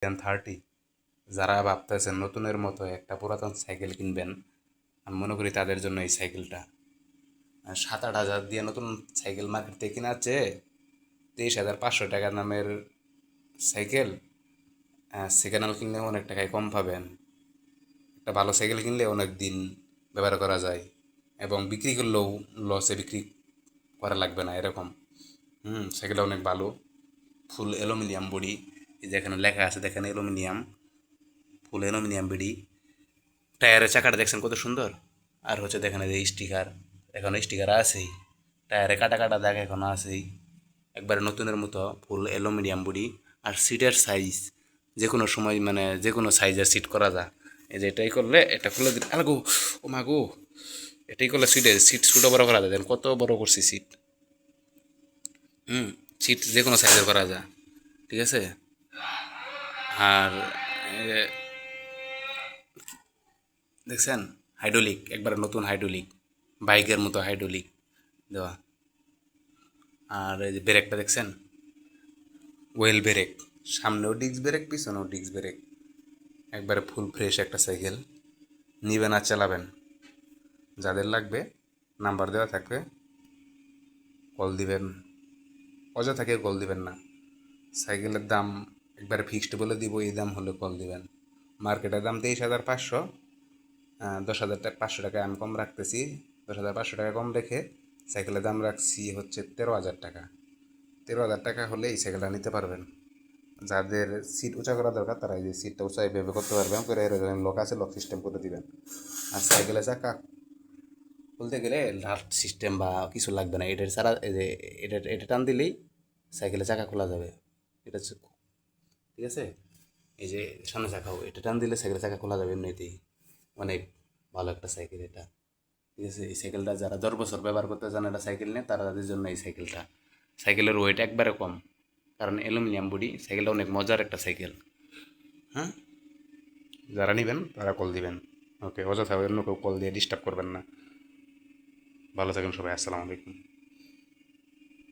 30। যারা ভাবতেছেন নতুনের মতো একটা পুরাতন সাইকেল কিনবেন, আমি মনে করি তাদের জন্য এই সাইকেলটা। 7-8 হাজার দিয়ে নতুন সাইকেল মার্কেট থেকে কেনার চেয়ে 23,500 টাকা দামের সাইকেল সেকেন্ড হ্যান্ড কিনলে অনেক টাকায় কম পাবেন। একটা ভালো সাইকেল কিনলে অনেক দিন ব্যবহার করা যায় এবং বিক্রি করলেও লসে বিক্রি করা লাগবে না এরকম। সাইকেলটা অনেক ভালো। ফুল অ্যালুমিনিয়াম বডি, এই যে এখানে লেখা আছে দেখেন অ্যালুমিনিয়াম, ফুল অ্যালুমিনিয়াম বডি। টায়ারের চাকাটা দেখছেন কত সুন্দর। আর হচ্ছে দেখেন এই যে স্টিকার, এখনো স্টিকার আছেই। টায়ারে কাটা কাটা দাগ এখনো আছেই। একবারে নতুনের মতো ফুল অ্যালুমিনিয়াম বডি। আর সিটের সাইজ যে কোনো সময় মানে যে কোনো সাইজের সিট করা যায়। এই যে এটাই করলে এটা খুলে দিন আলগো, ও মা গো, এটাই করলে সিট ছোটো বড় করা যায়। কত বড় করছি সিট। হুম সিট যে কোনো সাইজের করা যায়, ঠিক আছে। আর এ, দেখছেন হাইড্রোলিক, একবারে নতুন হাইড্রোলিক, বাইকের মতো হাইড্রোলিক দেওয়া। আর এই যে ব্রেকটা দেখছেন, ওয়েল ব্রেক, সামনেও ডিস্ক ব্রেক পিছনেও ডিস্ক ব্রেক। একবারে ফুল ফ্রেশ একটা সাইকেল। নিবেন আর চালাবেন। যাদের লাগবে নাম্বার দেওয়া থাকবে, কল দিবেন। অযথা কেউ কল দিবেন না। সাইকেলের দাম একবারে ফিক্সড বলে দিব, এই দাম হলে কল দিবেন। মার্কেটের দাম 23,500, 10,500 টাকা আমি কম রাখতেছি। 10,500 টাকা কম রেখে সাইকেলের দাম রাখছি হচ্ছে 13,000 টাকা। 13,000 টাকা হলে এই সাইকেলটা নিতে পারবেন। যাদের সিট উঁচা করা দরকার তারা এই যে সিটটা উঁচা এভাবে করতে পারবেন, করে এরকম লক আছে, লক সিস্টেম করে দিবেন। আর সাইকেলের চাকা খুলতে গেলে লাট সিস্টেম বা কিছু লাগবে না, এটা ছাড়া এই যে এটা টান দিলেই সাইকেলের চাকা খোলা যাবে। এটা হচ্ছে, ঠিক আছে। এই যে সামনে চাকাও এটা টান দিলে সাইকেলের চাকা খোলা যাবে এমনিতেই। অনেক ভালো একটা সাইকেল এটা, ঠিক আছে। এই সাইকেলটা যারা 10 বছর ব্যবহার করতে চান এটা সাইকেল নিয়ে, তারা তাদের জন্য এই সাইকেলটা। সাইকেলের ওয়েট একবারে কম, কারণ অ্যালুমিনিয়াম বডি। সাইকেলটা অনেক মজার একটা সাইকেল। হ্যাঁ, যারা নেবেন তারা কল দিবেন। ওকে, অযথা অন্য কেউ কল দিয়ে ডিস্টার্ব করবেন না। ভালো থাকেন সবাই, আসসালামু আলাইকুম।